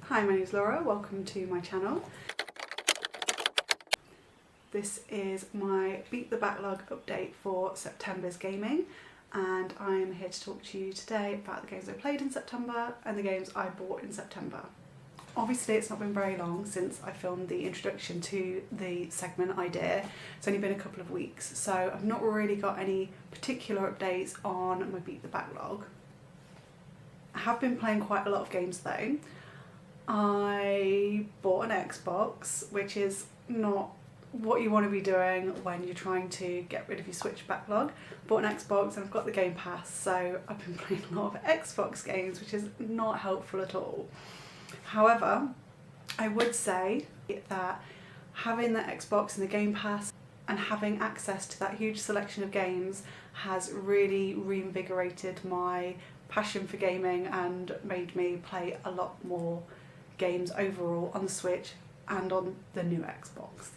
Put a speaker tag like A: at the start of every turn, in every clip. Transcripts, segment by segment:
A: Hi, my name is Laura, welcome to my channel. This is my Beat the Backlog update for September's gaming, and I am here to talk to you today about the games I played in September and the games I bought in September. Obviously it's not been very long since I filmed the introduction to the segment idea. It's only been a couple of weeks, so I've not really got any particular updates on my Beat the Backlog. I have been playing quite a lot of games though. I bought an Xbox, which is not what you want to be doing when you're trying to get rid of your Switch backlog. Bought an Xbox and I've got the Game Pass, so I've been playing a lot of Xbox games, which is not helpful at all. However, I would say that having the Xbox and the Game Pass and having access to that huge selection of games has really reinvigorated my passion for gaming and made me play a lot more games overall on the Switch and on the new Xbox.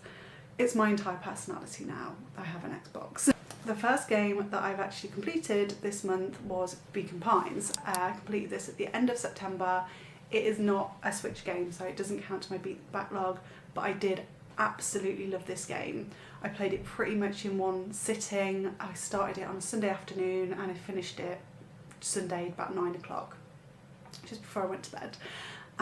A: It's my entire personality now. I have an Xbox. The first game that I've actually completed this month was Beacon Pines. I completed this at the end of September. It is not a Switch game, so it doesn't count to my Beat the Backlog, but I did absolutely love this game. I played it pretty much in one sitting. I started it on a Sunday afternoon and I finished it Sunday about 9 o'clock, just before I went to bed.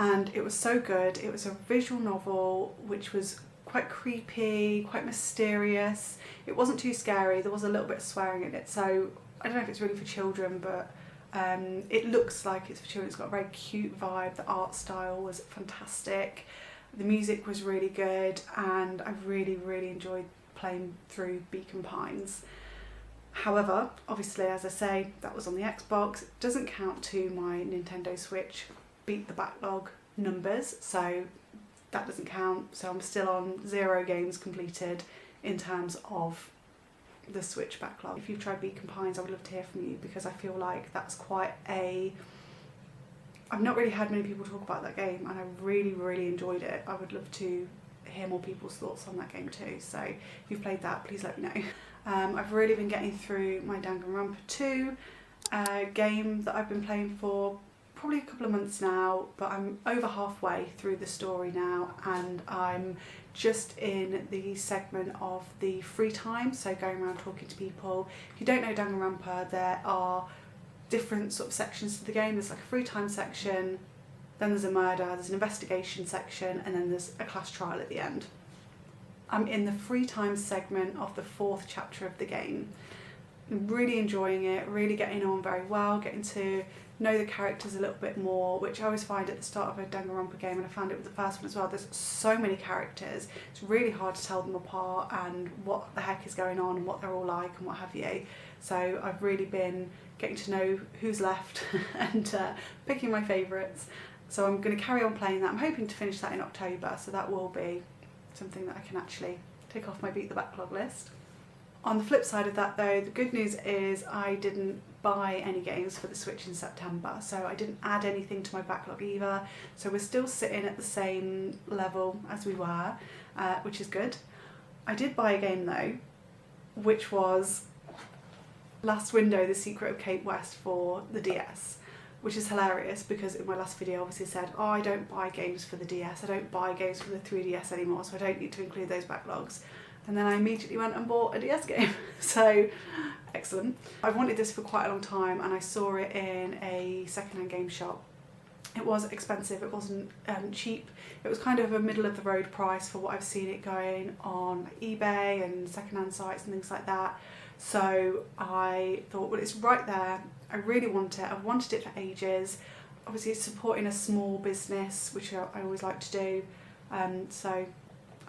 A: And it was so good. It was a visual novel which was quite creepy, quite mysterious. It wasn't too scary. There was a little bit of swearing in it, so I don't know if it's really for children, but it looks like it's for children. It's got a very cute vibe. The art style was fantastic. The music was really good, and I really enjoyed playing through Beacon Pines. However, obviously, as I say, that was on the Xbox. It doesn't count to my Nintendo Switch Beat the Backlog numbers, so that doesn't count. So I'm still on 0 games completed in terms of the Switch backlog. If you've tried Beacon Pines, I would love to hear from you, because I feel like that's quite a... I've not really had many people talk about that game, and I really enjoyed it. I would love to hear more people's thoughts on that game too, so if you've played that, please let me know. I've really been getting through my Danganronpa 2 game that I've been playing for probably a couple of months now, but I'm over halfway through the story now, and I'm just in the segment of the free time, so going around talking to people. If you don't know Danganronpa, there are different sort of sections to the game. There's like a free time section, then there's a murder, there's an investigation section, and then there's a class trial at the end. I'm in the free time segment of the 4th chapter of the game. I'm really enjoying it, really getting on very well, getting to know the characters a little bit more, which I always find at the start of a Danganronpa game, and I found it with the first one as well. There's so many characters, it's really hard to tell them apart and what the heck is going on and what they're all like and what have you. So I've really been getting to know who's left and picking my favourites. So I'm going to carry on playing that. I'm hoping to finish that in October, so that will be something that I can actually take off my Beat the Backlog list. On the flip side of that though, the good news is I didn't buy any games for the Switch in September, so I didn't add anything to my backlog either, so we're still sitting at the same level as we were, which is good. I did buy a game though, which was Last Window, The Secret of Kate West for the DS, which is hilarious because in my last video I obviously said, oh, I don't buy games for the DS, I don't buy games for the 3DS anymore, so I don't need to include those backlogs. And then I immediately went and bought a DS game. So, excellent. I've wanted this for quite a long time, and I saw it in a second-hand game shop. It was expensive, it wasn't cheap. It was kind of a middle of the road price for what I've seen it going on eBay and second-hand sites and things like that. So I thought, well, it's right there. I really want it. I've wanted it for ages. Obviously it's supporting a small business, which I always like to do. So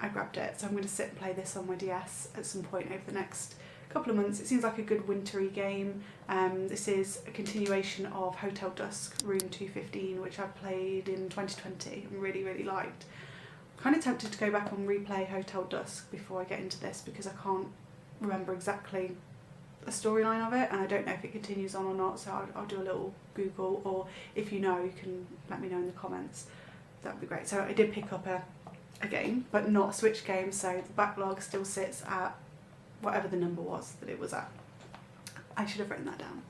A: I grabbed it, so I'm going to sit and play this on my DS at some point over the next couple of months. It seems like a good wintry game. This is a continuation of Hotel Dusk, Room 215, which I played in 2020 and really liked. I'm kind of tempted to go back and replay Hotel Dusk before I get into this, because I can't remember exactly the storyline of it, and I don't know if it continues on or not, so I'll do a little Google, or if you know, you can let me know in the comments. That would be great. So I did pick up a game, but not a Switch game, so the backlog still sits at whatever the number was that it was at. I should have written that down.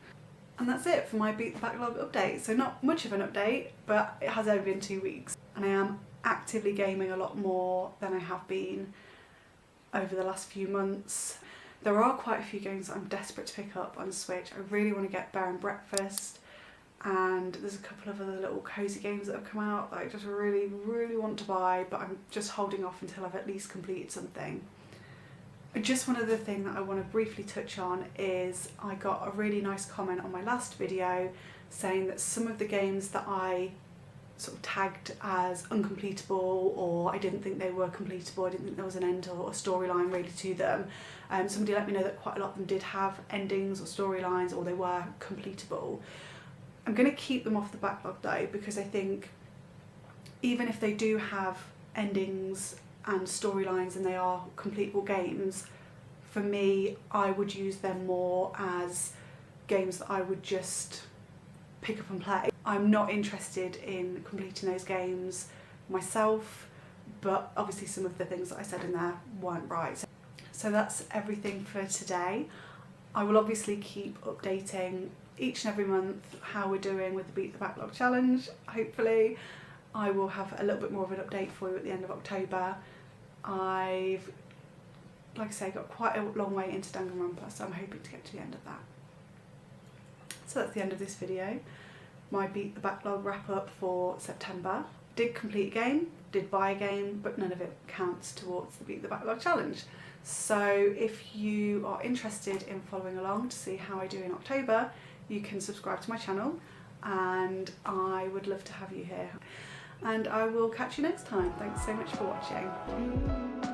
A: And that's it for my Beat the Backlog update. So not much of an update, but it has only been 2 weeks. And I am actively gaming a lot more than I have been over the last few months. There are quite a few games that I'm desperate to pick up on Switch. I really want to get Bear and Breakfast, and there's a couple of other little cosy games that have come out that I just really want to buy, but I'm just holding off until I've at least completed something. Just one other thing that I want to briefly touch on is I got a really nice comment on my last video saying that some of the games that I sort of tagged as uncompletable, or I didn't think they were completable, I didn't think there was an end or a storyline really to them. Somebody let me know that quite a lot of them did have endings or storylines, or they were completable. I'm going to keep them off the backlog though, because I think even if they do have endings and storylines and they are completable games, for me I would use them more as games that I would just pick up and play. I'm not interested in completing those games myself, but obviously some of the things that I said in there weren't right. So that's everything for today. I will obviously keep updating each and every month how we're doing with the Beat the Backlog challenge. Hopefully I will have a little bit more of an update for you at the end of October. I've, like I say, got quite a long way into Danganronpa, so I'm hoping to get to the end of that. So that's the end of this video. My Beat the Backlog wrap up for September. Did complete a game, did buy a game, but none of it counts towards the Beat the Backlog challenge. So if you are interested in following along to see how I do in October, you can subscribe to my channel, and I would love to have you here. And I will catch you next time. Thanks so much for watching.